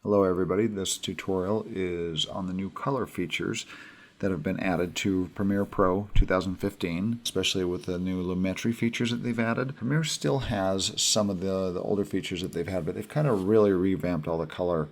Hello everybody, this tutorial is on the new color features that have been added to Premiere Pro 2015, especially with the new Lumetri features that they've added. Premiere still has some of the older features that they've had, but they've kind of really revamped all the color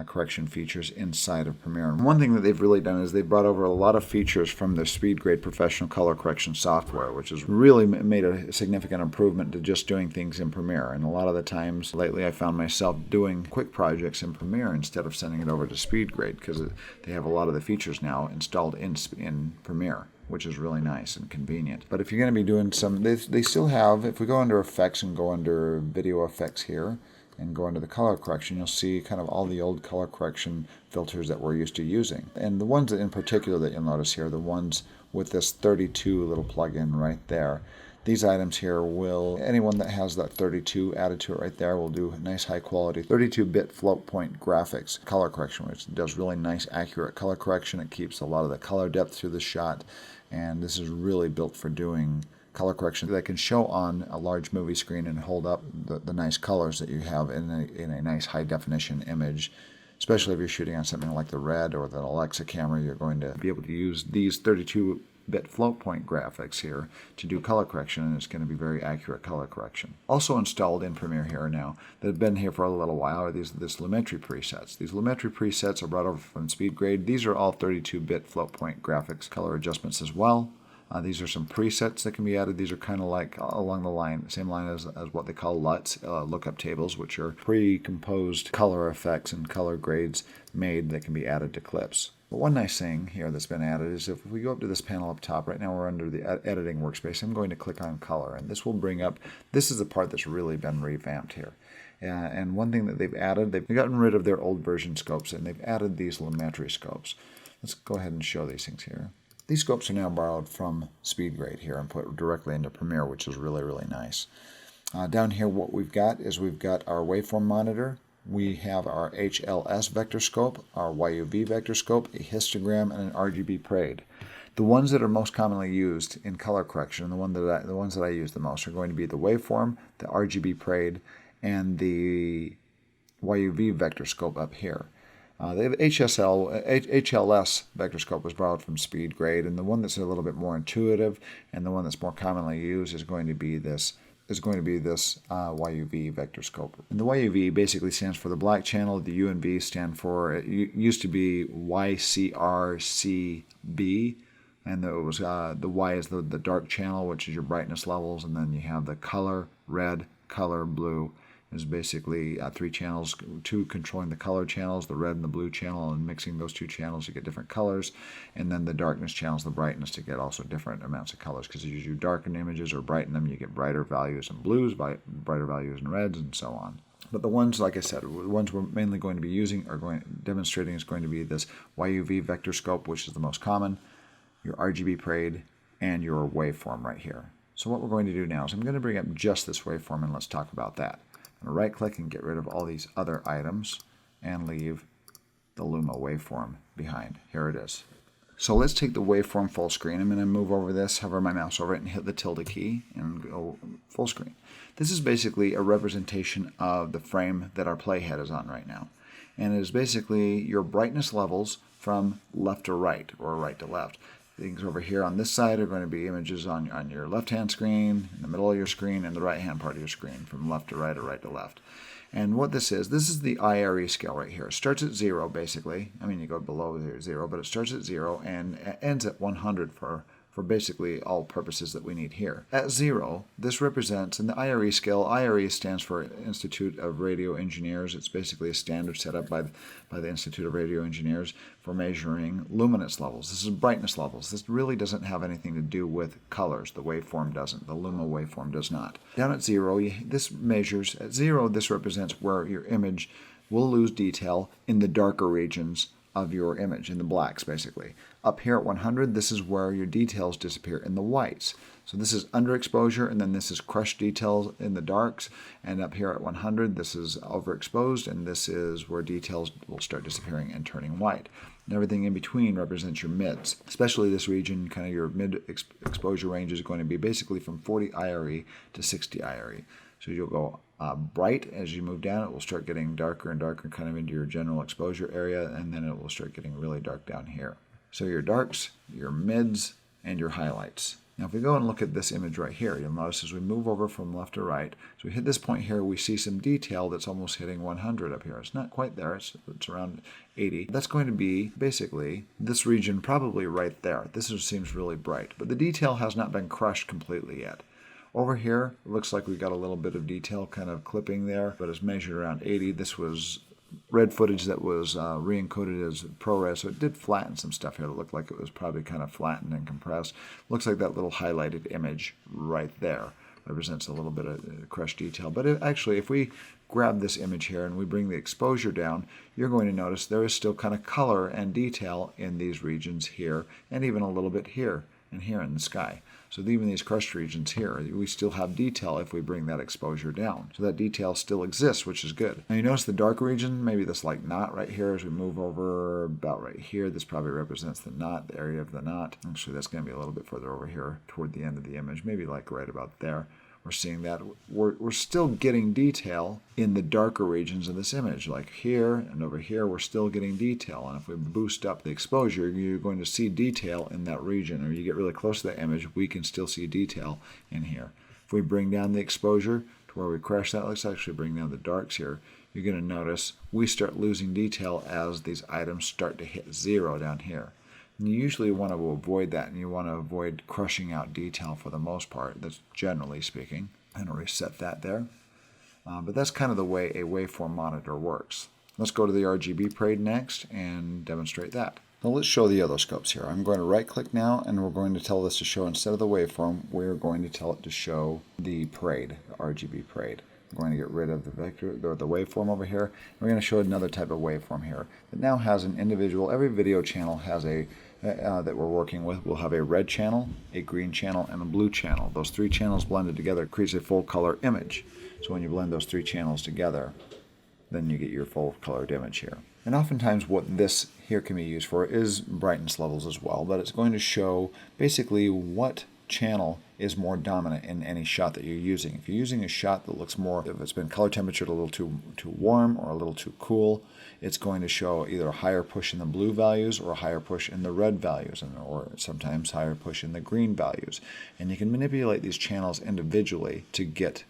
correction features inside of Premiere. And one thing that they've really done is they've brought over a lot of features from their SpeedGrade professional color correction software, which has really made a significant improvement to just doing things in Premiere. And a lot of the times lately I found myself doing quick projects in Premiere instead of sending it over to SpeedGrade, because they have a lot of the features now installed in Premiere, which is really nice and convenient. But if you're going to be doing some, they still have, if we go under effects and go under video effects here, and go into the color correction, you'll see kind of all the old color correction filters that we're used to using. And the ones that in particular that you'll notice here, the ones with this 32 little plug-in right there. These items here will, anyone that has that 32 added to it right there will do nice high quality 32-bit float point graphics color correction, which does really nice accurate color correction. It keeps a lot of the color depth through the shot, and this is really built for doing color correction that can show on a large movie screen and hold up the nice colors that you have in a nice high definition image. Especially if you're shooting on something like the Red or the Alexa camera, you're going to be able to use these 32-bit float point graphics here to do color correction, and it's going to be very accurate color correction. Also installed in Premiere here now, that have been here for a little while, are this Lumetri presets. These Lumetri presets are brought over from SpeedGrade. These are all 32-bit float point graphics color adjustments as well. These are some presets that can be added. These are kind of like along the same line as what they call LUTs, lookup tables, which are pre-composed color effects and color grades made that can be added to clips. But one nice thing here that's been added is if we go up to this panel up top, right now we're under the editing workspace, I'm going to click on color, and this will bring up, this is the part that's really been revamped here. And one thing that they've added, they've gotten rid of their old version scopes, and they've added these Lumetri scopes. Let's go ahead and show these things here. These scopes are now borrowed from SpeedGrade here and put directly into Premiere, which is really, really nice. Down here what we've got is we've got our waveform monitor, we have our HLS vector scope, our YUV vector scope, a histogram, and an RGB Parade. The ones that are most commonly used in color correction, and the ones that I use the most, are going to be the waveform, the RGB Parade, and the YUV vector scope up here. The HLS vector scope was borrowed from SpeedGrade, and the one that's a little bit more intuitive and the one that's more commonly used is going to be this YUV vector scope. And the YUV basically stands for the black channel. The U and V stand for, it used to be YCRCB, and it was the Y is the dark channel, which is your brightness levels, and then you have the color red, color blue. Is basically three channels, two controlling the color channels, the red and the blue channel, and mixing those two channels to get different colors, and then the darkness channels, the brightness, to get also different amounts of colors, because as you darken images or brighten them, you get brighter values in blues, brighter values in reds, and so on. But the ones, like I said, the ones we're mainly going to be using demonstrating is going to be this YUV vector scope, which is the most common, your RGB Parade, and your waveform right here. So what we're going to do now is I'm going to bring up just this waveform, and let's talk about that. I'm going to right click and get rid of all these other items and leave the Luma waveform behind. Here it is. So let's take the waveform full screen. I'm going to move over this, hover my mouse over it, and hit the tilde key and go full screen. This is basically a representation of the frame that our playhead is on right now. And it is basically your brightness levels from left to right, or right to left. Things over here on this side are going to be images on your left-hand screen, in the middle of your screen, and the right-hand part of your screen, from left to right or right to left. And what this is the IRE scale right here. It starts at 0, basically. I mean, you go below 0, but it starts at 0 and ends at 100 for basically all purposes that we need here. At 0, this represents, in the IRE scale, IRE stands for Institute of Radio Engineers. It's basically a standard set up by the Institute of Radio Engineers for measuring luminance levels. This is brightness levels. This really doesn't have anything to do with colors. The waveform doesn't. The Luma waveform does not. Down at 0, this measures, at 0, this represents where your image will lose detail in the darker regions of your image, in the blacks basically. Up here at 100, this is where your details disappear in the whites. So this is underexposure, and then this is crushed details in the darks, and up here at 100, this is overexposed, and this is where details will start disappearing and turning white. And everything in between represents your mids. Especially this region, kind of your mid exposure range, is going to be basically from 40 IRE to 60 IRE. So you'll go bright as you move down. It will start getting darker and darker kind of into your general exposure area, and then it will start getting really dark down here. So your darks, your mids, and your highlights. Now if we go and look at this image right here, you'll notice as we move over from left to right, so we hit this point here, we see some detail that's almost hitting 100 up here. It's not quite there, it's around 80. That's going to be basically this region probably right there. This seems really bright, but the detail has not been crushed completely yet. Over here, it looks like we got a little bit of detail kind of clipping there, but it's measured around 80. This was red footage that was re-encoded as ProRes, so it did flatten some stuff here that looked like it was probably kind of flattened and compressed. Looks like that little highlighted image right there represents a little bit of crushed detail. But actually, if we grab this image here and we bring the exposure down, you're going to notice there is still kind of color and detail in these regions here, and even a little bit here and here in the sky. So even these crushed regions here, we still have detail if we bring that exposure down. So that detail still exists, which is good. Now you notice the dark region, maybe this like knot right here as we move over about right here. This probably represents the knot, the area of the knot. Actually, that's going to be a little bit further over here toward the end of the image, maybe like right about there. We're seeing that we're still getting detail in the darker regions of this image, like here and over here we're still getting detail, and if we boost up the exposure, you're going to see detail in that region, or you get really close to that image, we can still see detail in here. If we bring down the exposure to where we crash that, let's actually bring down the darks here, you're going to notice we start losing detail as these items start to hit zero down here. And you usually want to avoid that, and you want to avoid crushing out detail for the most part. That's generally speaking. I'm going to reset that there. But that's kind of the way a waveform monitor works. Let's go to the RGB Parade next and demonstrate that. Now let's show the other scopes here. I'm going to right click now, and we're going to tell this to show, instead of the waveform, we're going to tell it to show the Parade, the RGB Parade. I'm going to get rid of the vector, the waveform over here. And we're going to show another type of waveform here that now has an individual. Every video channel has a that we're working with will have a red channel, a green channel, and a blue channel. Those three channels blended together creates a full color image. So when you blend those three channels together, then you get your full colored image here. And oftentimes what this here can be used for is brightness levels as well, but it's going to show basically what channel is more dominant in any shot that you're using. If you're using a shot that looks more, if it's been color temperatured a little too warm or a little too cool, it's going to show either a higher push in the blue values or a higher push in the red values, or sometimes higher push in the green values. And you can manipulate these channels individually to get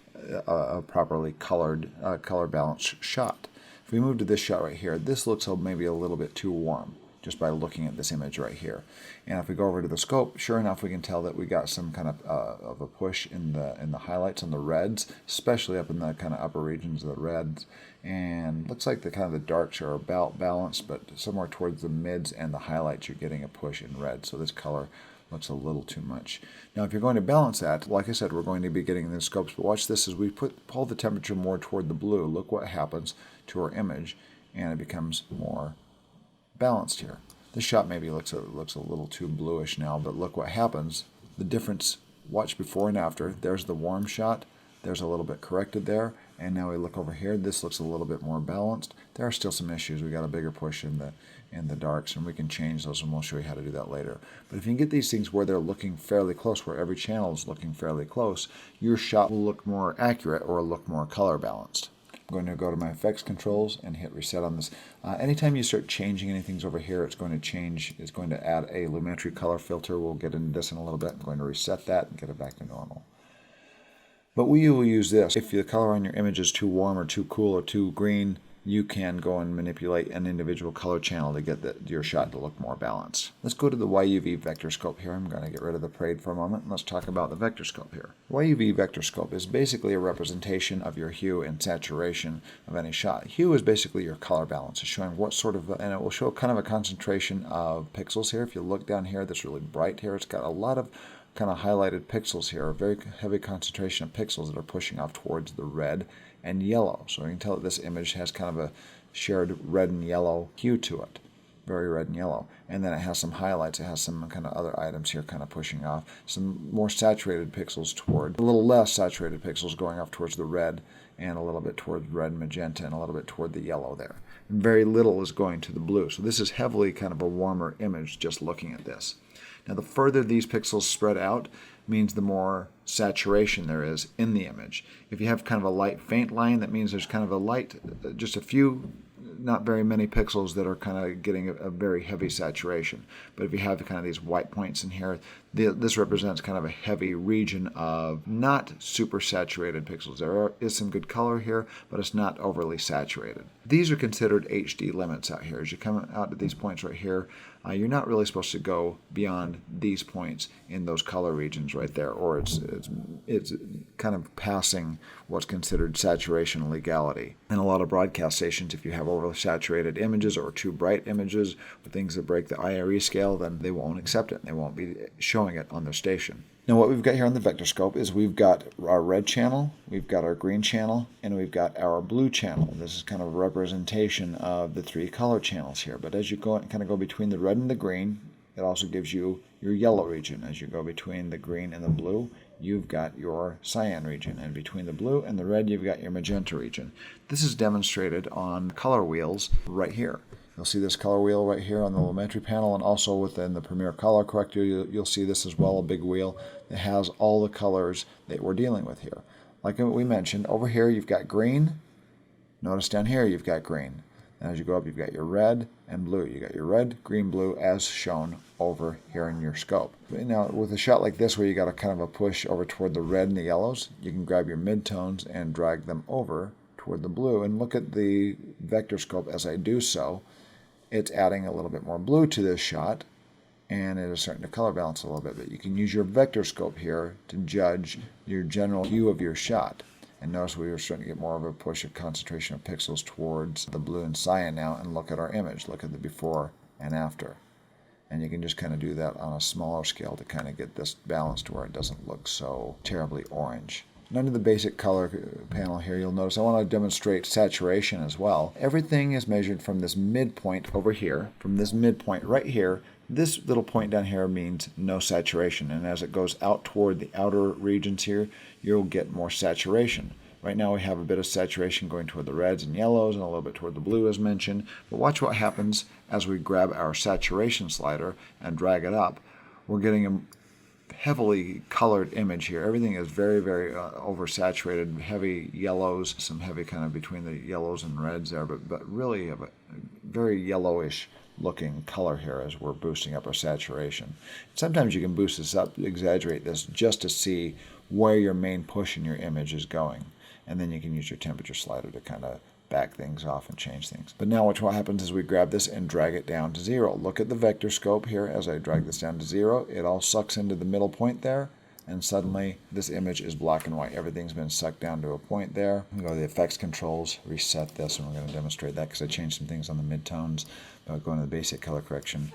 a properly colored, color balanced shot. If we move to this shot right here, this looks maybe a little bit too warm just by looking at this image right here. And if we go over to the scope, sure enough, we can tell that we got some kind of a push in the highlights on the reds, especially up in the kind of upper regions of the reds. And looks like the kind of the darks are about balanced, but somewhere towards the mids and the highlights, you're getting a push in red. So this color looks a little too much. Now, if you're going to balance that, like I said, we're going to be getting the scopes, but watch this as we pull the temperature more toward the blue. Look what happens to our image, and it becomes more balanced here. This shot maybe looks a little too bluish now, but look what happens. The difference, watch before and after. There's the warm shot. There's a little bit corrected there. And now we look over here. This looks a little bit more balanced. There are still some issues. We got a bigger push in the darks, and we can change those, and we'll show you how to do that later. But if you can get these things where they're looking fairly close, where every channel is looking fairly close, your shot will look more accurate or look more color balanced. I'm going to go to my effects controls and hit reset on this. Anytime you start changing anything over here, it's going to add a Lumetri color filter. We'll get into this in a little bit. I'm going to reset that and get it back to normal. But we will use this. If the color on your image is too warm or too cool or too green, you can go and manipulate an individual color channel to get your shot to look more balanced. Let's go to the YUV vector scope here. I'm going to get rid of the Parade for a moment, and let's talk about the vector scope here. The YUV vector scope is basically a representation of your hue and saturation of any shot. Hue is basically your color balance. It's showing what sort of, and it will show kind of a concentration of pixels here. If you look down here, that's really bright here. It's got a lot of kind of highlighted pixels here, a very heavy concentration of pixels that are pushing off towards the red and yellow. So you can tell that this image has kind of a shared red and yellow hue to it, very red and yellow. And then it has some highlights. It has some kind of other items here kind of pushing off. Some more saturated pixels toward, a little less saturated pixels going off towards the red, and a little bit toward red and magenta, and a little bit toward the yellow there. And very little is going to the blue. So this is heavily kind of a warmer image just looking at this. Now the further these pixels spread out, means the more saturation there is in the image. If you have kind of a light faint line, that means there's kind of a light, just a few, not very many pixels that are kind of getting a very heavy saturation. But if you have kind of these white points in here, this represents kind of a heavy region of not super saturated pixels. There is some good color here, but it's not overly saturated. These are considered HD limits out here. As you come out to these points right here, you're not really supposed to go beyond these points in those color regions right there, or it's kind of passing what's considered saturation legality. In a lot of broadcast stations, if you have oversaturated images or too bright images or things that break the IRE scale, then they won't accept it and they won't be showing it on their station. Now what we've got here on the vector scope is we've got our red channel, we've got our green channel, and we've got our blue channel. This is kind of a representation of the three color channels here. But as you go between the red and the green, it also gives you your yellow region. As you go between the green and the blue, you've got your cyan region. And between the blue and the red, you've got your magenta region. This is demonstrated on color wheels right here. You'll see this color wheel right here on the Lumetri panel, and also within the Premiere Color Corrector, you'll see this as well, a big wheel that has all the colors that we're dealing with here. Like we mentioned, over here you've got green. Notice down here you've got green. And as you go up, you've got your red and blue. You got your red, green, blue as shown over here in your scope. Now, with a shot like this where you got a kind of a push over toward the red and the yellows, you can grab your midtones and drag them over toward the blue. And look at the vector scope as I do so. It's adding a little bit more blue to this shot, and it is starting to color balance a little bit. But you can use your vector scope here to judge your general hue of your shot. And notice we are starting to get more of a push of concentration of pixels towards the blue and cyan now, and look at our image. Look at the before and after. And you can just kind of do that on a smaller scale to kind of get this balanced to where it doesn't look so terribly orange. Under the basic color panel here, you'll notice I want to demonstrate saturation as well. Everything is measured from this midpoint over here, from this midpoint right here. This little point down here means no saturation, and as it goes out toward the outer regions here, you'll get more saturation. Right now we have a bit of saturation going toward the reds and yellows and a little bit toward the blue as mentioned, but watch what happens as we grab our saturation slider and drag it up. We're getting a heavily colored image here. Everything is very, very oversaturated, heavy yellows, some heavy kind of between the yellows and reds there, but really a very yellowish looking color here as we're boosting up our saturation. Sometimes you can boost this up, exaggerate this just to see where your main push in your image is going. And then you can use your temperature slider to kind of back things off and change things. But now what happens is we grab this and drag it down to 0. Look at the vector scope here. As I drag this down to 0, it all sucks into the middle point there, and suddenly this image is black and white. Everything's been sucked down to a point there. We go to the effects controls, reset this, and we're going to demonstrate that because I changed some things on the midtones. Going to the basic color correction.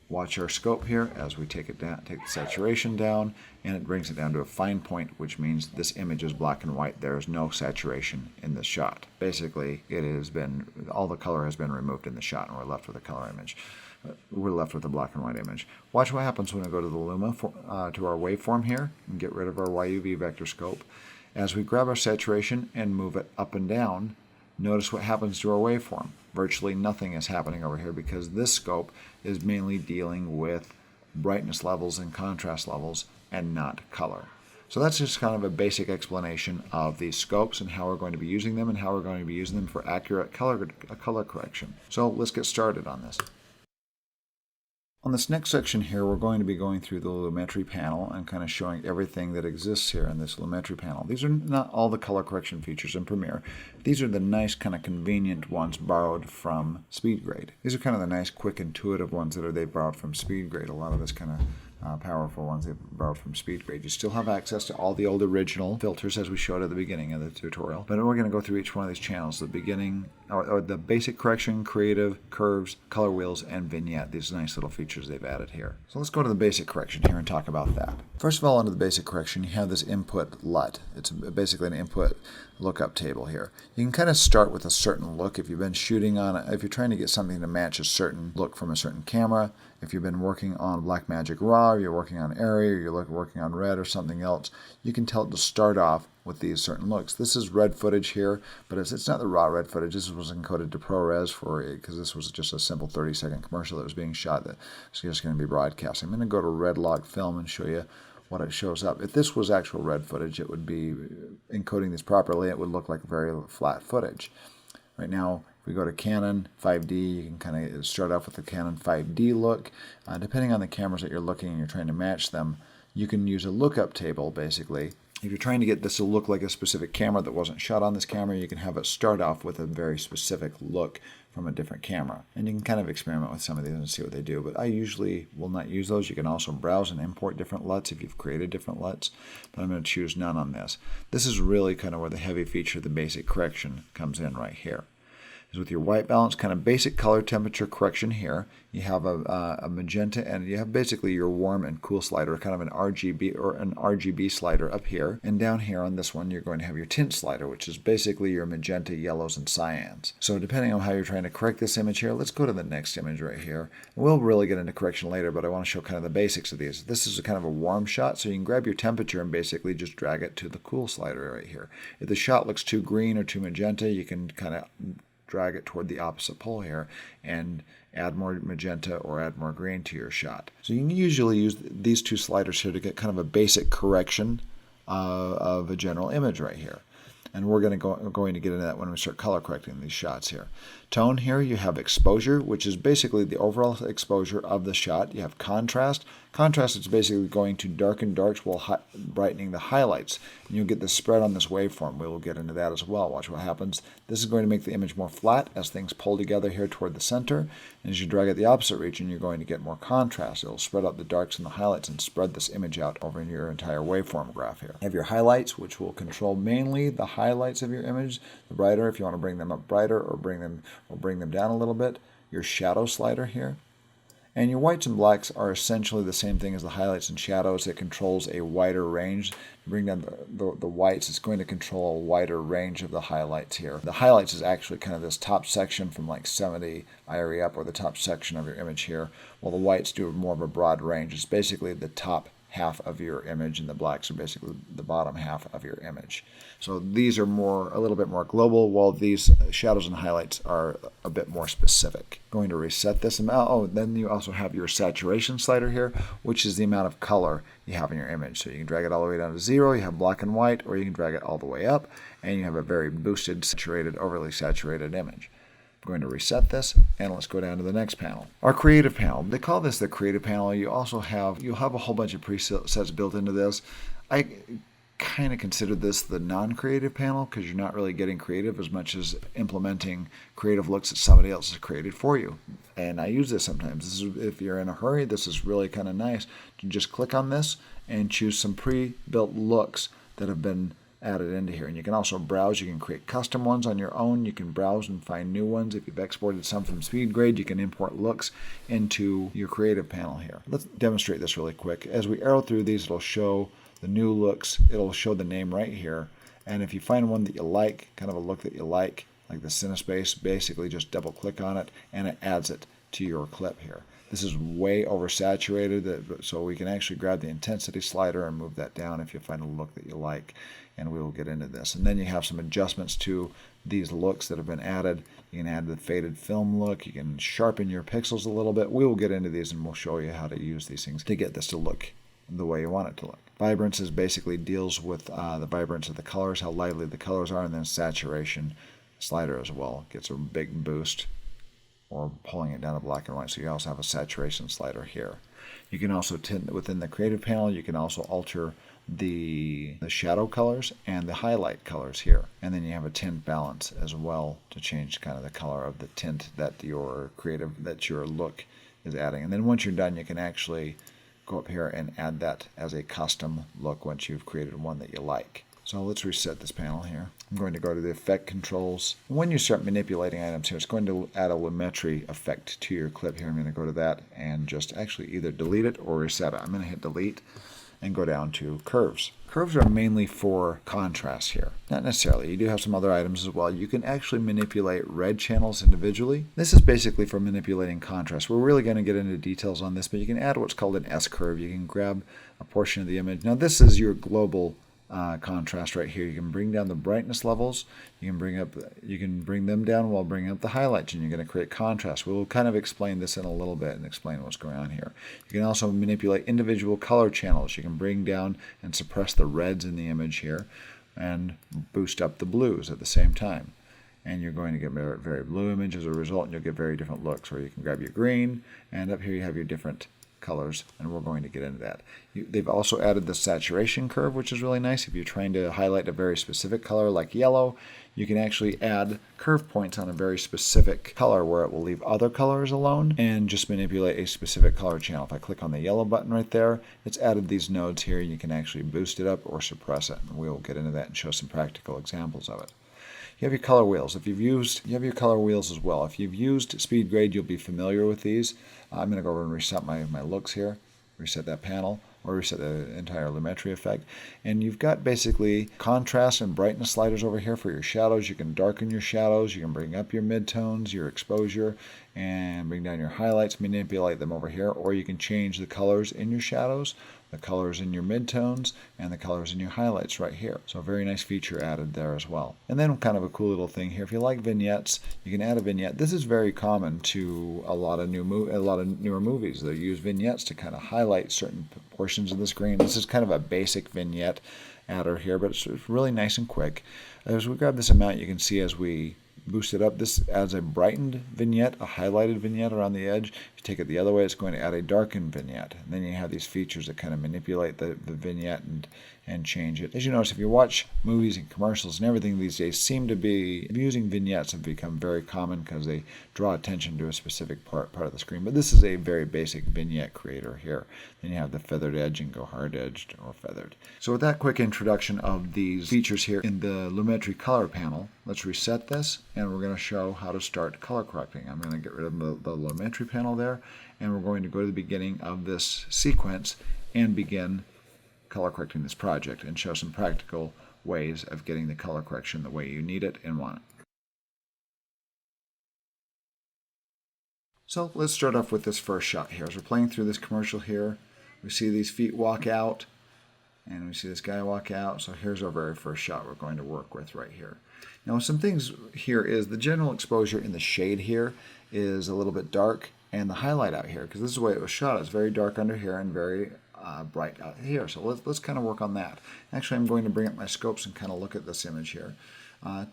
Watch our scope here as we take it down, take the saturation down, and it brings it down to a fine point, which means this image is black and white. There is no saturation in this shot. Basically, it has been, all the color has been removed in the shot, and we're left with a color image. We're left with a black and white image. Watch what happens when I go to the Luma, to our waveform here, and get rid of our YUV vector scope. As we grab our saturation and move it up and down, notice what happens to our waveform. Virtually nothing is happening over here because this scope is mainly dealing with brightness levels and contrast levels and not color. So that's just kind of a basic explanation of these scopes and how we're going to be using them and how we're going to be using them for accurate color correction. So let's get started on this. On this next section here, we're going to be going through the Lumetri panel and kind of showing everything that exists here in this Lumetri panel. These are not all the color correction features in Premiere. These are the nice kind of convenient ones borrowed from SpeedGrade. These are kind of the nice, quick, intuitive ones that they borrowed from SpeedGrade. A lot of this kind of powerful ones they've borrowed from SpeedGrade. You still have access to all the old original filters as we showed at the beginning of the tutorial. But we're going to go through each one of these channels, the beginning, or the basic correction, creative, curves, color wheels, and vignette. These nice little features they've added here. So let's go to the basic correction here and talk about that. First of all, under the basic correction, you have this input LUT. It's basically an input lookup table here. You can kind of start with a certain look if you've been shooting on it, if you're trying to get something to match a certain look from a certain camera. If you've been working on Blackmagic Raw, or you're working on Arri, or you're working on Red or something else, you can tell it to start off with these certain looks. This is Red footage here, but it's not the raw Red footage. This was encoded to ProRes because this was just a simple 30-second commercial that was being shot that was just going to be broadcast. I'm going to go to Red Log Film and show you what it shows up. If this was actual red footage, it would be encoding this properly. It would look like very flat footage. Right now, if we go to Canon 5D, you can kind of start off with the Canon 5D look. Depending on the cameras that you're looking and you're trying to match them, you can use a lookup table, basically. If you're trying to get this to look like a specific camera that wasn't shot on this camera, you can have it start off with a very specific look from a different camera. And you can kind of experiment with some of these and see what they do. But I usually will not use those. You can also browse and import different LUTs if you've created different LUTs. But I'm going to choose none on this. This is really kind of where the heavy feature, the basic correction, comes in right here. Is with your white balance, kind of basic color temperature correction here. You have a magenta, and you have basically your warm and cool slider, kind of an RGB slider up here. And down here on this one, you're going to have your tint slider, which is basically your magenta, yellows, and cyans. So depending on how you're trying to correct this image here, let's go to the next image right here. And we'll really get into correction later, but I want to show kind of the basics of these. This is a kind of a warm shot, so you can grab your temperature and basically just drag it to the cool slider right here. If the shot looks too green or too magenta, you can kind of drag it toward the opposite pole here and add more magenta or add more green to your shot. So you can usually use these two sliders here to get kind of a basic correction of a general image right here. And we're going to get into that when we start color correcting these shots here. Tone here, you have exposure, which is basically the overall exposure of the shot. You have contrast. Contrast is basically going to darken darks while brightening the highlights. And you'll get the spread on this waveform. We will get into that as well. Watch what happens. This is going to make the image more flat as things pull together here toward the center. And as you drag it the opposite region, you're going to get more contrast. It'll spread out the darks and the highlights and spread this image out over your entire waveform graph here. You have your highlights, which will control mainly the highlights of your image. The brighter, if you want to bring them up brighter or bring them down a little bit. Your shadow slider here. And your whites and blacks are essentially the same thing as the highlights and shadows. It controls a wider range. To bring down the whites, it's going to control a wider range of the highlights here. The highlights is actually kind of this top section from like 70 IRE up, or the top section of your image here, while the whites do more of a broad range. It's basically the top half of your image, and the blacks are basically the bottom half of your image. So these are a little bit more global, while these shadows and highlights are a bit more specific. Going to reset this amount. Oh, then you also have your saturation slider here, which is the amount of color you have in your image. So you can drag it all the way down to 0, you have black and white, or you can drag it all the way up, and you have a very boosted, saturated, overly saturated image. I'm going to reset this, and let's go down to the next panel. Our creative panel. They call this the creative panel. You'll have a whole bunch of presets built into this. I kind of consider this the non-creative panel because you're not really getting creative as much as implementing creative looks that somebody else has created for you. And I use this sometimes. If you're in a hurry, this is really kind of nice to just click on this and choose some pre-built looks that have been added into here. And you can also browse. You can create custom ones on your own. You can browse and find new ones. If you've exported some from SpeedGrade, you can import looks into your creative panel here. Let's demonstrate this really quick. As we arrow through these, it'll show the new looks. It'll show the name right here. And if you find one that you like, kind of a look that you like the Cinespace, basically just double click on it and it adds it to your clip here. This is way oversaturated, so we can actually grab the intensity slider and move that down if you find a look that you like, and we will get into this. And then you have some adjustments to these looks that have been added. You can add the faded film look. You can sharpen your pixels a little bit. We will get into these and we'll show you how to use these things to get this to look the way you want it to look. Vibrance basically deals with the vibrance of the colors, how lively the colors are, and then saturation slider as well gets a big boost, or pulling it down to black and white. So you also have a saturation slider here. You can also tint within the creative panel. You can also alter the shadow colors and the highlight colors here. And then you have a tint balance as well to change kind of the color of the tint that your look is adding. And then once you're done, you can actually go up here and add that as a custom look once you've created one that you like. So let's reset this panel here. I'm going to go to the effect controls. When you start manipulating items here, it's going to add a Lumetri effect to your clip here. I'm going to go to that and just actually either delete it or reset it. I'm going to hit delete and go down to curves. Curves are mainly for contrast here. Not necessarily. You do have some other items as well. You can actually manipulate red channels individually. This is basically for manipulating contrast. We're really going to get into details on this, but you can add what's called an S curve. You can grab a portion of the image. Now this is your global contrast right here. You can bring down the brightness levels. You can bring them down while bringing up the highlights, and you're going to create contrast. We'll kind of explain this in a little bit and explain what's going on here. You can also manipulate individual color channels. You can bring down and suppress the reds in the image here and boost up the blues at the same time. And you're going to get a very blue image as a result, and you'll get very different looks. Or you can grab your green, and up here you have your different colors, and we're going to get into that. They've also added the saturation curve, which is really nice. If you're trying to highlight a very specific color like yellow, you can actually add curve points on a very specific color where it will leave other colors alone and just manipulate a specific color channel. If I click on the yellow button right there, it's added these nodes here. You can actually boost it up or suppress it, and we'll get into that and show some practical examples of it. You have your color wheels. You have your color wheels as well. If you've used Speed Grade, you'll be familiar with these. I'm going to go over and reset my looks here, reset that panel, or reset the entire Lumetri effect. And you've got basically contrast and brightness sliders over here for your shadows. You can darken your shadows, you can bring up your midtones, your exposure, and bring down your highlights, manipulate them over here, or you can change the colors in your shadows, the colors in your midtones, and the colors in your highlights right here. So a very nice feature added there as well. And then kind of a cool little thing here, if you like vignettes, you can add a vignette. This is very common to a lot of newer movies. They use vignettes to kind of highlight certain portions of the screen. This is kind of a basic vignette adder here, but it's really nice and quick. As we grab this amount, you can see as we boost it up, this adds a brightened vignette, a highlighted vignette around the edge. If you take it the other way, it's going to add a darkened vignette. And then you have these features that kind of manipulate the vignette and change it. As you notice, if you watch movies and commercials and everything these days, seem to be using vignettes have become very common because they draw attention to a specific part of the screen. But this is a very basic vignette creator here. Then you have the feathered edge and go hard edged or feathered. So with that quick introduction of these features here in the Lumetri Color Panel, let's reset this and we're going to show how to start color correcting. I'm going to get rid of the Lumetri panel there, and we're going to go to the beginning of this sequence and begin color correcting this project and show some practical ways of getting the color correction the way you need it and want it. So let's start off with this first shot here. As we're playing through this commercial here, we see these feet walk out and we see this guy walk out. So here's our very first shot we're going to work with right here. Now some things here is the general exposure in the shade here is a little bit dark, and the highlight out here, because this is the way it was shot, it's very dark under here and very bright out here. So let's kind of work on that. Actually, I'm going to bring up my scopes and kind of look at this image here.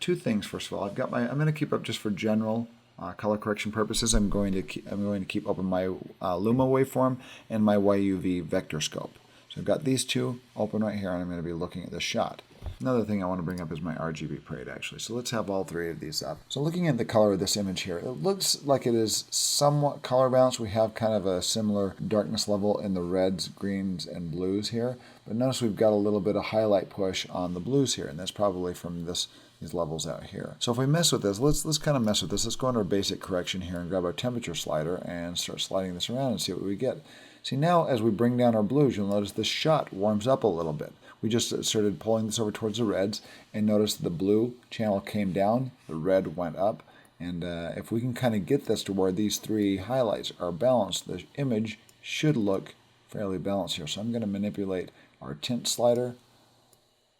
Two things. First of all, I'm going to keep up just for general color correction purposes. I'm going to keep open my Luma waveform and my YUV vector scope. So I've got these two open right here, and I'm going to be looking at this shot. Another thing I want to bring up is my RGB Parade, actually. So let's have all three of these up. So looking at the color of this image here, it looks like it is somewhat color balanced. We have kind of a similar darkness level in the reds, greens, and blues here. But notice we've got a little bit of highlight push on the blues here, and that's probably from these levels out here. So if we mess with this, let's kind of mess with this. Let's go into our basic correction here and grab our temperature slider and start sliding this around and see what we get. See, now as we bring down our blues, you'll notice this shot warms up a little bit. We just started pulling this over towards the reds, and notice the blue channel came down, the red went up, and if we can kind of get this to where these three highlights are balanced, the image should look fairly balanced here. So I'm going to manipulate our tint slider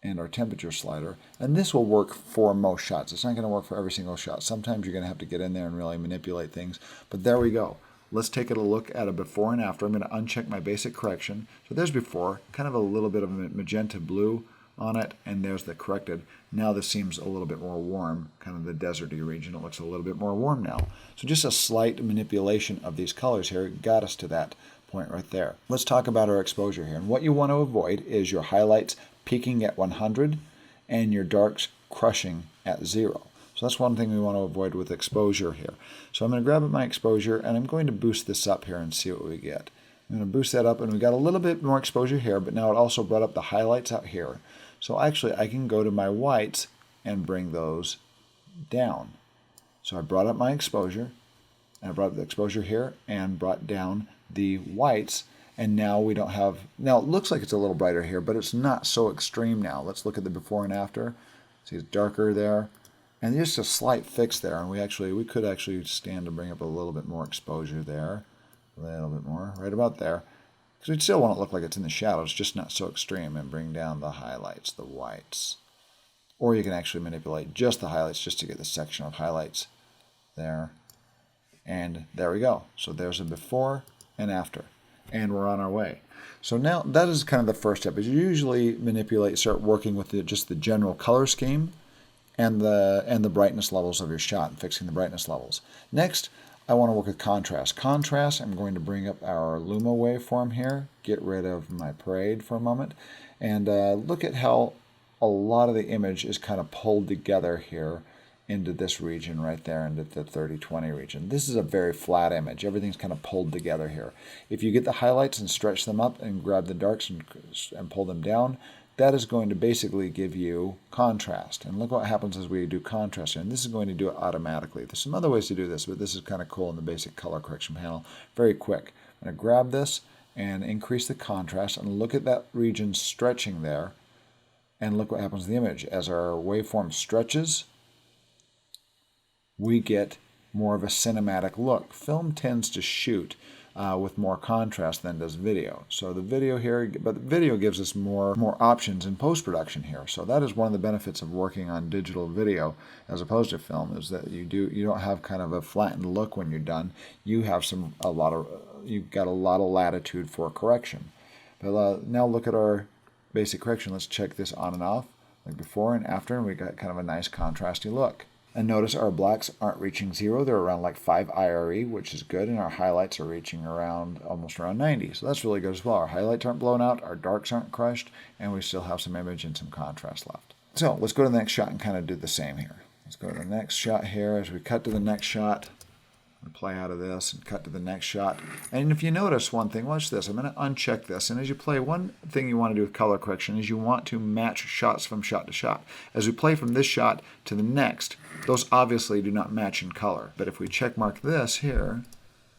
and our temperature slider, and this will work for most shots. It's not going to work for every single shot. Sometimes you're going to have to get in there and really manipulate things, but there we go. Let's take a look at a before and after. I'm going to uncheck my basic correction. So there's before, kind of a little bit of a magenta blue on it, and there's the corrected. Now this seems a little bit more warm, kind of the deserty region. It looks a little bit more warm now. So just a slight manipulation of these colors here got us to that point right there. Let's talk about our exposure here. And what you want to avoid is your highlights peaking at 100 and your darks crushing at 0. So that's one thing we want to avoid with exposure here. So I'm going to grab my exposure, and I'm going to boost this up here and see what we get. I'm going to boost that up, and we got a little bit more exposure here, but now it also brought up the highlights out here. So actually I can go to my whites and bring those down. So I brought up my exposure, and I brought up the exposure here and brought down the whites, and now we don't have, now it looks like it's a little brighter here, but it's not so extreme now. Let's look at the before and after. See, it's darker there. And just a slight fix there, and we could actually stand to bring up a little bit more exposure there, a little bit more, right about there. Because we'd still want it to look like it's in the shadows, just not so extreme, and bring down the highlights, the whites. Or you can actually manipulate just the highlights just to get the section of highlights there. And there we go. So there's a before and after. And we're on our way. So now that is kind of the first step. Is you usually start working with just the general color scheme and the brightness levels of your shot and fixing the brightness levels. Next, I want to work with contrast. Contrast, I'm going to bring up our Luma waveform here, get rid of my Parade for a moment, and look at how a lot of the image is kind of pulled together here into this region right there, into the 30-20 region. This is a very flat image. Everything's kind of pulled together here. If you get the highlights and stretch them up and grab the darks and pull them down, that is going to basically give you contrast. And look what happens as we do contrast. And this is going to do it automatically. There's some other ways to do this, but this is kind of cool in the basic color correction panel. Very quick. I'm going to grab this and increase the contrast and look at that region stretching there. And look what happens to the image. As our waveform stretches, we get more of a cinematic look. Film tends to shoot with more contrast than does video. So the video here, but the video gives us more options in post-production here. So that is one of the benefits of working on digital video as opposed to film, is that you don't have kind of a flattened look when you're done. You have you've got a lot of latitude for correction. But now look at our basic correction. Let's check this on and off, like before and after, and we got kind of a nice contrasty look. And notice our blacks aren't reaching 0. They're around like 5 IRE, which is good, and our highlights are reaching almost around 90. So that's really good as well. Our highlights aren't blown out, our darks aren't crushed, and we still have some image and some contrast left. So let's go to the next shot and kind of do the same here. Let's go to the next shot here. As we cut to the next shot, play out of this and cut to the next shot. And if you notice one thing, watch this. I'm going to uncheck this. And as you play, one thing you want to do with color correction is you want to match shots from shot to shot. As we play from this shot to the next, those obviously do not match in color. But if we check mark this here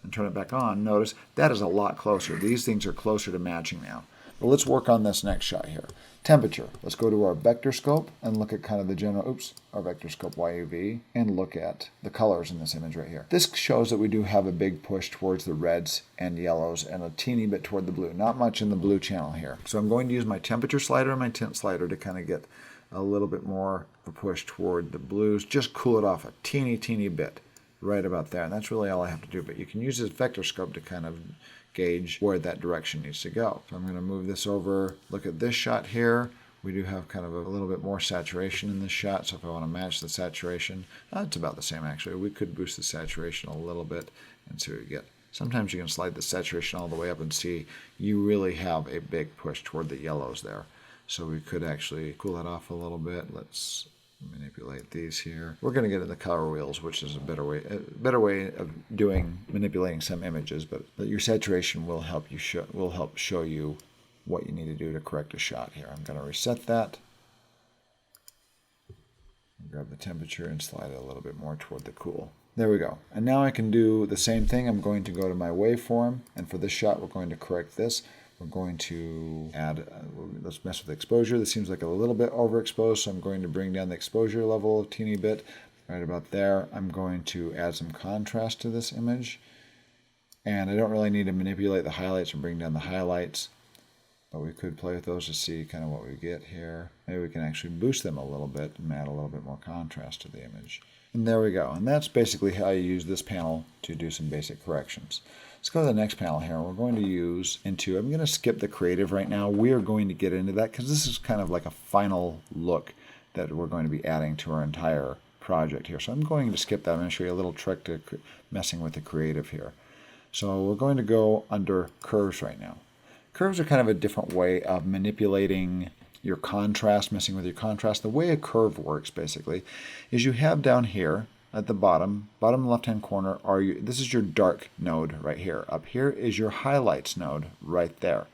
and turn it back on, notice that is a lot closer. These things are closer to matching now. But let's work on this next shot here. Temperature. Let's go to our vector scope and look at kind of the general, our vector scope YUV, and look at the colors in this image right here. This shows that we do have a big push towards the reds and yellows and a teeny bit toward the blue. Not much in the blue channel here. So I'm going to use my temperature slider and my tint slider to kind of get a little bit more of a push toward the blues. Just cool it off a teeny bit right about there. And that's really all I have to do. But you can use this vector scope to kind of gauge where that direction needs to go. So I'm going to move this over. Look at this shot here. We do have kind of a little bit more saturation in this shot, so if I want to match the saturation, it's about the same actually. We could boost the saturation a little bit and see what we get. Sometimes you can slide the saturation all the way up and see you really have a big push toward the yellows there. So we could actually cool that off a little bit. Let's manipulate these here. We're going to get into the color wheels, which is a better way of manipulating some images, but your saturation will help show you what you need to do to correct a shot here. I'm going to reset that. Grab the temperature and slide it a little bit more toward the cool. There we go. And now I can do the same thing. I'm going to go to my waveform, and for this shot we're going to correct this. We're going to add, let's mess with the exposure. This seems like a little bit overexposed, so I'm going to bring down the exposure level a teeny bit, right about there. I'm going to add some contrast to this image. And I don't really need to manipulate the highlights and bring down the highlights, but we could play with those to see kind of what we get here. Maybe we can actually boost them a little bit and add a little bit more contrast to the image. And there we go. And that's basically how you use this panel to do some basic corrections. Let's go to the next panel here. We're going to use I'm going to skip the creative right now. We are going to get into that because this is kind of like a final look that we're going to be adding to our entire project here. So I'm going to skip that. I'm going to show you a little trick to messing with the creative here. So we're going to go under curves right now. Curves are kind of a different way of manipulating your contrast, messing with your contrast. The way a curve works basically is you have down here at the bottom left-hand corner this is your dark node right here. Up here is your highlights node right there.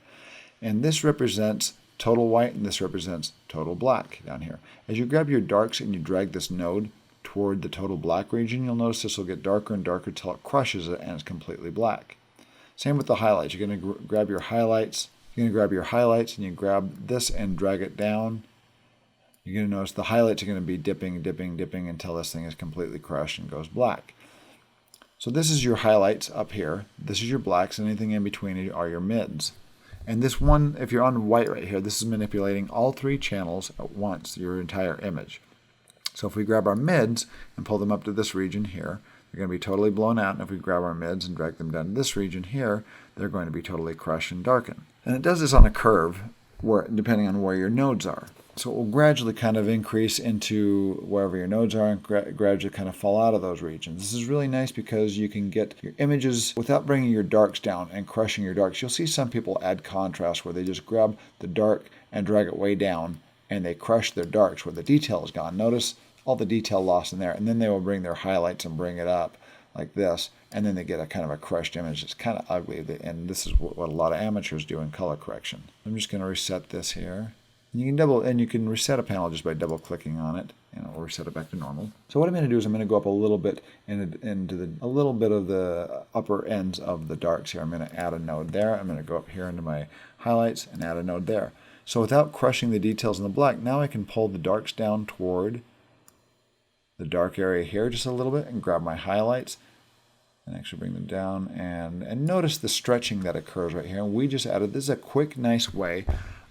And this represents total white and this represents total black down here. As you grab your darks and you drag this node toward the total black region, you'll notice this will get darker and darker till it crushes it and it's completely black. Same with the highlights. You're going to grab your highlights. You're going to grab your highlights and you grab this and drag it down. You're going to notice the highlights are going to be dipping until this thing is completely crushed and goes black. So this is your highlights up here. This is your blacks, and anything in between are your mids. And this one, if you're on white right here, this is manipulating all 3 channels at once, your entire image. So if we grab our mids and pull them up to this region here, they're going to be totally blown out. And if we grab our mids and drag them down to this region here, they're going to be totally crushed and darkened. And it does this on a curve, depending on where your nodes are. So it will gradually kind of increase into wherever your nodes are and gradually kind of fall out of those regions. This is really nice because you can get your images without bringing your darks down and crushing your darks. You'll see some people add contrast where they just grab the dark and drag it way down and they crush their darks where the detail is gone. Notice all the detail lost in there, and then they will bring their highlights and bring it up like this, and then they get a kind of a crushed image. It's kind of ugly, and this is what a lot of amateurs do in color correction. I'm just going to reset this here. You can reset a panel just by double clicking on it, and it will reset it back to normal. So what I'm going to do is I'm going to go up a little bit into a little bit of the upper ends of the darks here. I'm going to add a node there. I'm going to go up here into my highlights and add a node there. So without crushing the details in the black, now I can pull the darks down toward the dark area here just a little bit and grab my highlights and actually bring them down and notice the stretching that occurs right here. And we just added, this is a quick, nice way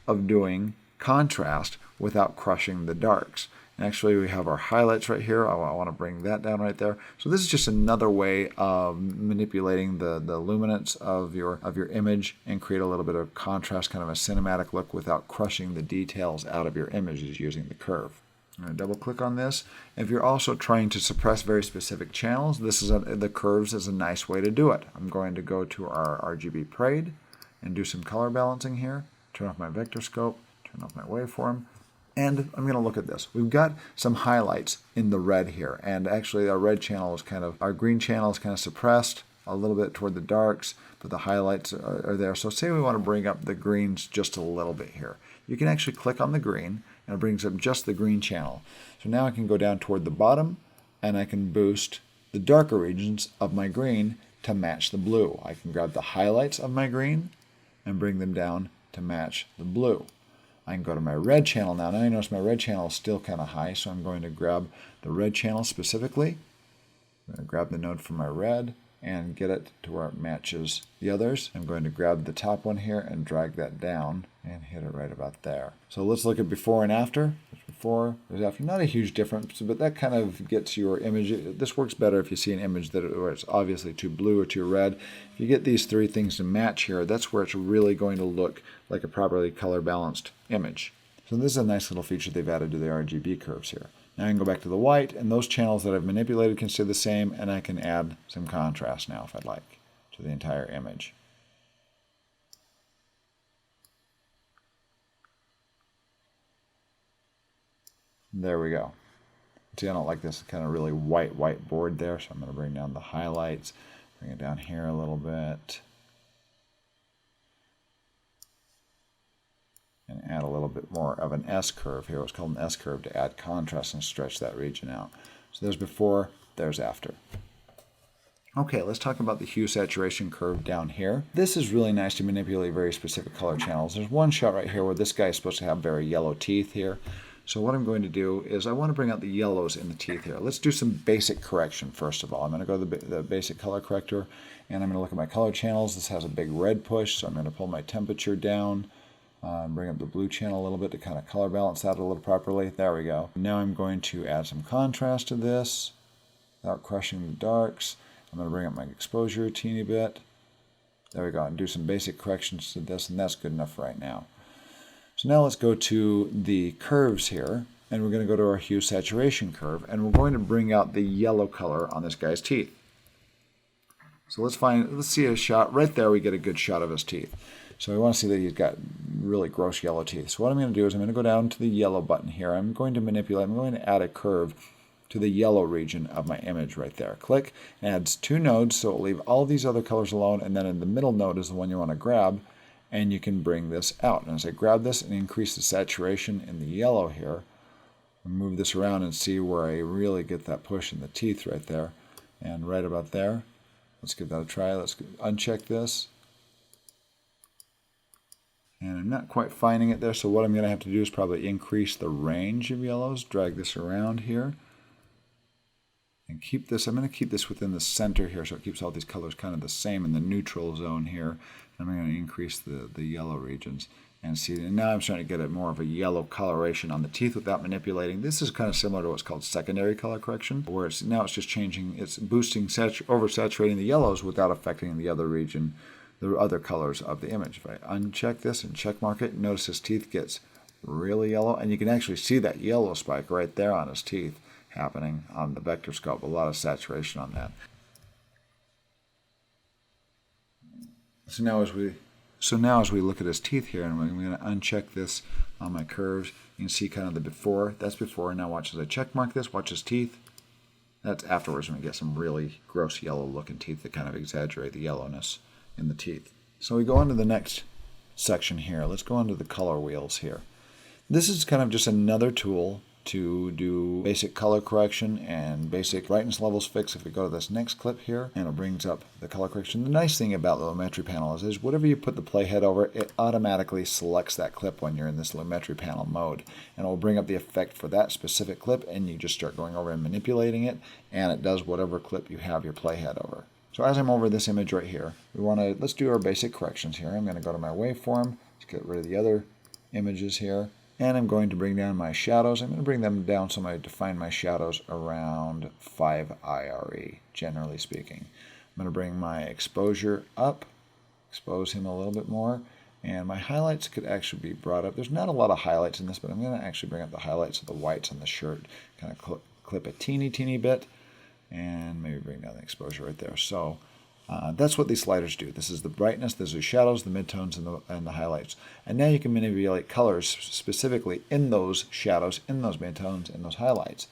of doing contrast without crushing the darks. And actually we have our highlights right here. I want to bring that down right there. So this is just another way of manipulating the luminance of your image and create a little bit of contrast, kind of a cinematic look without crushing the details out of your images using the curve. I'm going to double click on this. If you're also trying to suppress very specific channels, the curves is a nice way to do it. I'm going to go to our RGB Parade and do some color balancing here. Turn off my vector scope, turn off my waveform, and I'm going to look at this. We've got some highlights in the red here, and actually our red channel is our green channel is kind of suppressed a little bit toward the darks, but the highlights are there. So say we want to bring up the greens just a little bit here. You can actually click on the green, and it brings up just the green channel. So now I can go down toward the bottom, and I can boost the darker regions of my green to match the blue. I can grab the highlights of my green and bring them down to match the blue. I can go to my red channel now. Now you notice my red channel is still kind of high, so I'm going to grab the red channel specifically. I'm going to grab the node from my red and get it to where it matches the others. I'm going to grab the top one here and drag that down and hit it right about there. So let's look at before and after. There's before, there's after. Not a huge difference, but that kind of gets your image. This works better if you see an image where it's obviously too blue or too red. If you get these 3 things to match here, that's where it's really going to look like a properly color balanced image. So this is a nice little feature they've added to the RGB curves here. Now I can go back to the white, and those channels that I've manipulated can stay the same, and I can add some contrast now if I'd like to the entire image. There we go. See, I don't like this kind of really white board there, so I'm going to bring down the highlights, bring it down here a little bit, and add a little bit more of an S-curve here. It's called an S-curve to add contrast and stretch that region out. So there's before, there's after. Okay, let's talk about the hue saturation curve down here. This is really nice to manipulate very specific color channels. There's one shot right here where this guy is supposed to have very yellow teeth here. So what I'm going to do is I want to bring out the yellows in the teeth here. Let's do some basic correction first of all. I'm going to go to the basic color corrector, and I'm going to look at my color channels. This has a big red push, so I'm going to pull my temperature down. Bring up the blue channel a little bit to kind of color balance that a little properly. There we go. Now I'm going to add some contrast to this without crushing the darks. I'm going to bring up my exposure a teeny bit. There we go. And do some basic corrections to this, and that's good enough right now. So now let's go to the curves here, and we're going to go to our hue saturation curve, and we're going to bring out the yellow color on this guy's teeth. So let's see a shot. Right there we get a good shot of his teeth. So we want to see that he's got really gross yellow teeth. So what I'm going to do is I'm going to go down to the yellow button here. I'm going to add a curve to the yellow region of my image right there. Click, adds 2 nodes, so it'll leave all these other colors alone, and then in the middle node is the one you want to grab, and you can bring this out. And as I grab this and increase the saturation in the yellow here, move this around and see where I really get that push in the teeth right there, and right about there. Let's give that a try. Let's uncheck this. And I'm not quite finding it there, so what I'm going to have to do is probably increase the range of yellows, drag this around here. And keep this, I'm going to keep this within the center here so it keeps all these colors kind of the same in the neutral zone here. And I'm going to increase the yellow regions. And see, and now I'm starting to get a more of a yellow coloration on the teeth without manipulating. This is kind of similar to what's called secondary color correction, where now it's just changing, it's boosting, oversaturating the yellows without affecting the other region, the other colors of the image. If I uncheck this and check mark it, notice his teeth gets really yellow, and you can actually see that yellow spike right there on his teeth happening on the vector scope. A lot of saturation on that. So now as we look at his teeth here, and I'm going to uncheck this on my curves, you can see kind of the before. That's before. Now watch as I check mark this. Watch his teeth. That's afterwards when we get some really gross yellow looking teeth that kind of exaggerate the yellowness in the teeth. So we go on to the next section here. Let's go on to the color wheels here. This is kind of just another tool to do basic color correction and basic brightness levels fix. If we go to this next clip here, and it brings up the color correction. The nice thing about the Lumetri panel is whatever you put the playhead over, it automatically selects that clip when you're in this Lumetri panel mode. And it will bring up the effect for that specific clip, and you just start going over and manipulating it, and it does whatever clip you have your playhead over. So as I'm over this image right here, let's do our basic corrections here. I'm going to go to my waveform, let's get rid of the other images here. And I'm going to bring down my shadows. I'm going to bring them down so I define my shadows around 5 IRE, generally speaking. I'm going to bring my exposure up, expose him a little bit more, and my highlights could actually be brought up. There's not a lot of highlights in this, but I'm going to actually bring up the highlights of the whites on the shirt, kind of clip a teeny bit, and maybe bring down the exposure right there. So that's what these sliders do. This is the brightness, these are shadows, the midtones, and the highlights. And now you can manipulate colors specifically in those shadows, in those midtones, and those highlights.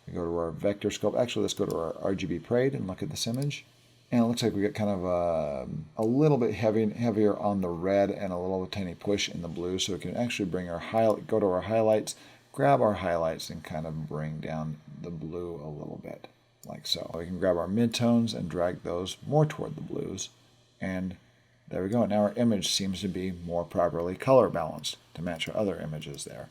We go to our vector scope. Actually, let's go to our RGB Parade and look at this image. And it looks like we get kind of a little bit heavier on the red and a little tiny push in the blue. So we can actually bring go to our highlights, grab our highlights, and kind of bring down the blue a little bit. Like so. We can grab our midtones and drag those more toward the blues, and there we go. Now our image seems to be more properly color balanced to match our other images there.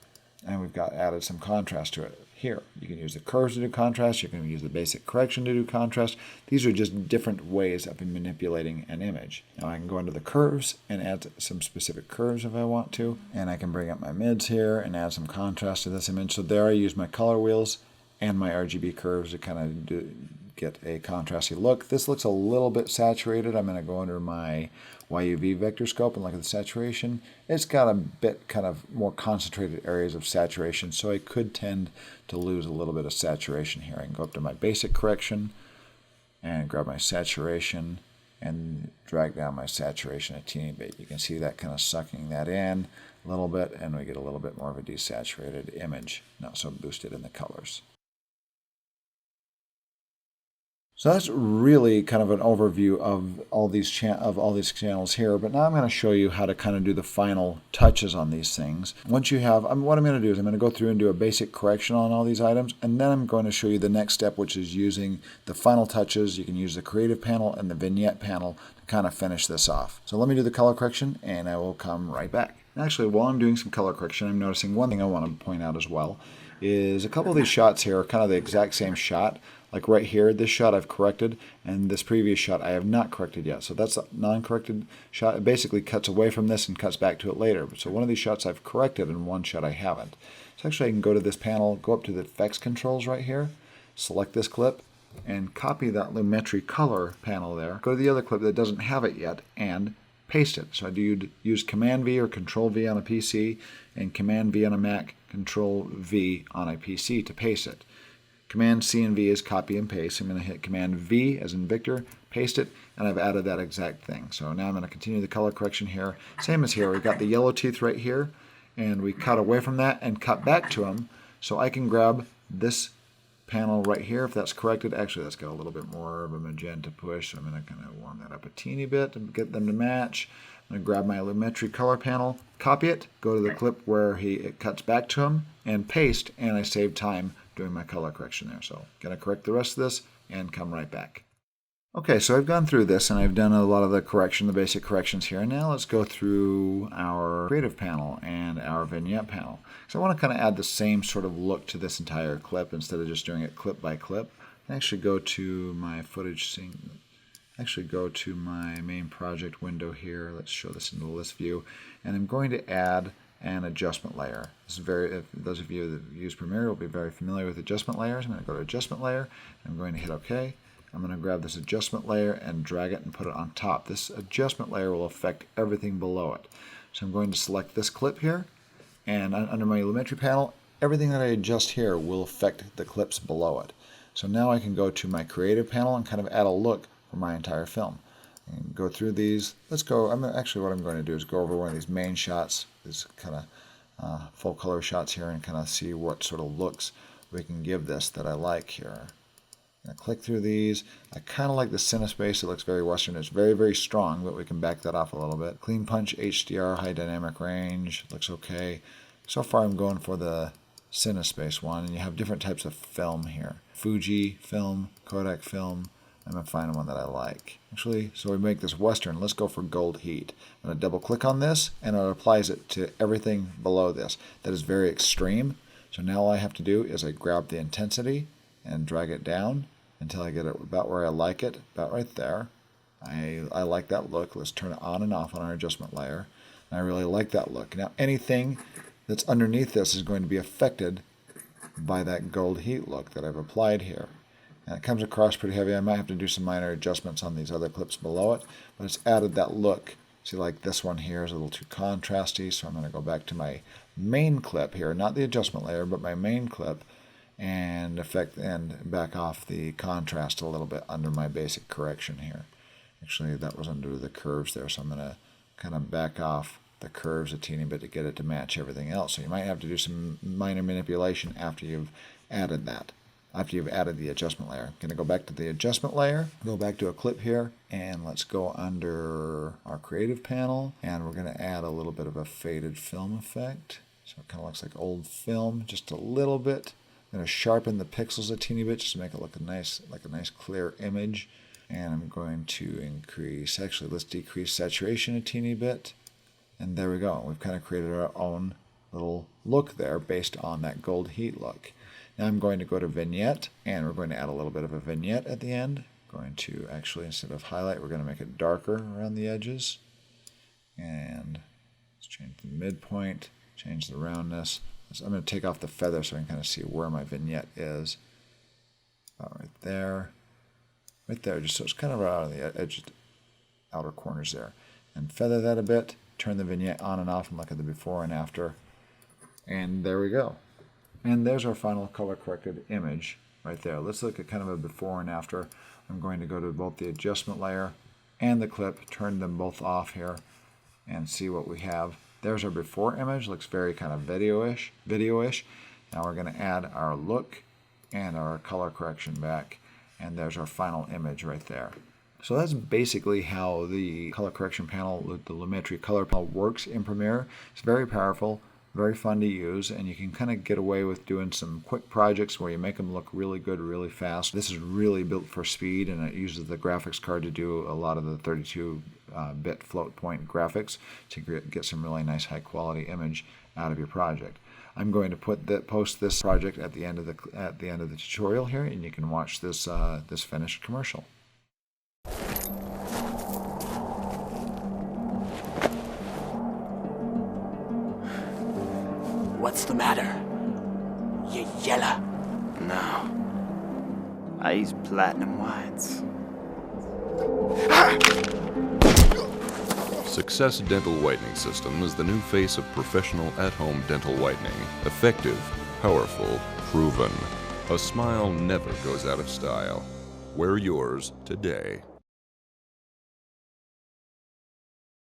And we've added some contrast to it here. You can use the curves to do contrast, you can use the basic correction to do contrast. These are just different ways of manipulating an image. Now I can go into the curves and add some specific curves if I want to, and I can bring up my mids here and add some contrast to this image. So there I use my color wheels and my RGB curves to kind of get a contrasty look. This looks a little bit saturated. I'm going to go under my YUV vector scope and look at the saturation. It's got a bit kind of more concentrated areas of saturation, so I could tend to lose a little bit of saturation here. I can go up to my basic correction and grab my saturation and drag down my saturation a teeny bit. You can see that kind of sucking that in a little bit, and we get a little bit more of a desaturated image, not so boosted in the colors. So that's really kind of an overview of all these channels here, but now I'm going to show you how to kind of do the final touches on these things. Once you have, what I'm going to do is I'm going to go through and do a basic correction on all these items, and then I'm going to show you the next step, which is using the final touches. You can use the creative panel and the vignette panel to kind of finish this off. So let me do the color correction, and I will come right back. Actually, while I'm doing some color correction, I'm noticing one thing I want to point out as well is a couple of these shots here are kind of the exact same shot. Like right here, this shot I've corrected, and this previous shot I have not corrected yet. So that's a non-corrected shot. It basically cuts away from this and cuts back to it later. So one of these shots I've corrected and one shot I haven't. So actually I can go to this panel, go up to the effects controls right here, select this clip, and copy that Lumetri Color Panel there. Go to the other clip that doesn't have it yet, and paste it. So I do use Command V or Control V on a PC, and Command V on a Mac, Control V on a PC to paste it. Command C and V is copy and paste. I'm going to hit Command V as in Victor, paste it, and I've added that exact thing. So now I'm going to continue the color correction here. Same as here, we've got the yellow teeth right here, and we cut away from that and cut back to them. So I can grab this panel right here, if that's corrected. Actually, that's got a little bit more of a magenta push, so I'm going to kind of warm that up a teeny bit and get them to match. I'm going to grab my Lumetri Color Panel, copy it, go to the clip where it cuts back to him, and paste, and I save time doing my color correction there. So I'm going to correct the rest of this and come right back. Okay, so I've gone through this and I've done a lot of the correction, the basic corrections here. Now let's go through our creative panel and our vignette panel. So I want to kind of add the same sort of look to this entire clip instead of just doing it clip by clip. actually go to my footage scene. Actually go to my main project window here. Let's show this in the list view, and I'm going to add an adjustment layer. This is those of you that use Premiere will be very familiar with adjustment layers. I'm going to go to adjustment layer. I'm going to hit OK. I'm going to grab this adjustment layer and drag it and put it on top. This adjustment layer will affect everything below it. So I'm going to select this clip here, and under my Lumetri panel, everything that I adjust here will affect the clips below it. So now I can go to my creative panel and kind of add a look for my entire film. And go through these. Let's go. Actually, what I'm going to do is go over one of these main shots, these kind of full color shots here, and kind of see what sort of looks we can give this that I like here. I click through these. I kind of like the CineSpace. It looks very Western. It's very, very strong, but we can back that off a little bit. Clean Punch HDR, high dynamic range. Looks okay. So far, I'm going for the CineSpace one, and you have different types of film here. Fuji film, Kodak film. I'm going to find one that I like. Actually, so we make this Western. Let's go for Gold Heat. I'm going to double click on this, and it applies it to everything below this. That is very extreme. So now all I have to do is I grab the intensity and drag it down until I get it about where I like it, about right there. I like that look. Let's turn it on and off on our adjustment layer. And I really like that look. Now anything that's underneath this is going to be affected by that Gold Heat look that I've applied here. And it comes across pretty heavy. I might have to do some minor adjustments on these other clips below it, but it's added that look. See, like this one here is a little too contrasty, so I'm going to go back to my main clip here, not the adjustment layer, but my main clip, and back off the contrast a little bit under my basic correction here. Actually, that was under the curves there, so I'm going to kind of back off the curves a teeny bit to get it to match everything else. So you might have to do some minor manipulation after you've added that. After you've added the adjustment layer. I'm going to go back to the adjustment layer, go back to a clip here, and let's go under our creative panel, and we're going to add a little bit of a faded film effect. So it kind of looks like old film, just a little bit. I'm going to sharpen the pixels a teeny bit just to make it look like a nice clear image. And I'm going to increase, actually let's decrease saturation a teeny bit. And there we go. We've kind of created our own little look there based on that Gold Heat look. Now I'm going to go to Vignette, and we're going to add a little bit of a vignette at the end. Going to actually, instead of highlight, we're going to make it darker around the edges. And let's change the midpoint, change the roundness. So I'm going to take off the feather so I can kind of see where my vignette is. About right there. Right there, just so it's kind of out on the edge, outer corners there. And feather that a bit, turn the vignette on and off, and look at the before and after. And there we go. And there's our final color corrected image right there. Let's look at kind of a before and after. I'm going to go to both the adjustment layer and the clip, turn them both off here, and see what we have. There's our before image, looks very kind of video-ish. Now we're going to add our look and our color correction back, and there's our final image right there. So that's basically how the color correction panel, the Lumetri Color Panel, works in Premiere. It's very powerful, very fun to use, and you can kind of get away with doing some quick projects where you make them look really good really fast. This is really built for speed, and it uses the graphics card to do a lot of the 32-bit float point graphics to get some really nice high quality image out of your project. I'm going to post this project at the end of the tutorial here, and you can watch this this finished commercial. What's the matter? You yellow? No. I use platinum whites. Success Dental Whitening System is the new face of professional at-home dental whitening. Effective, powerful, proven. A smile never goes out of style. Wear yours today.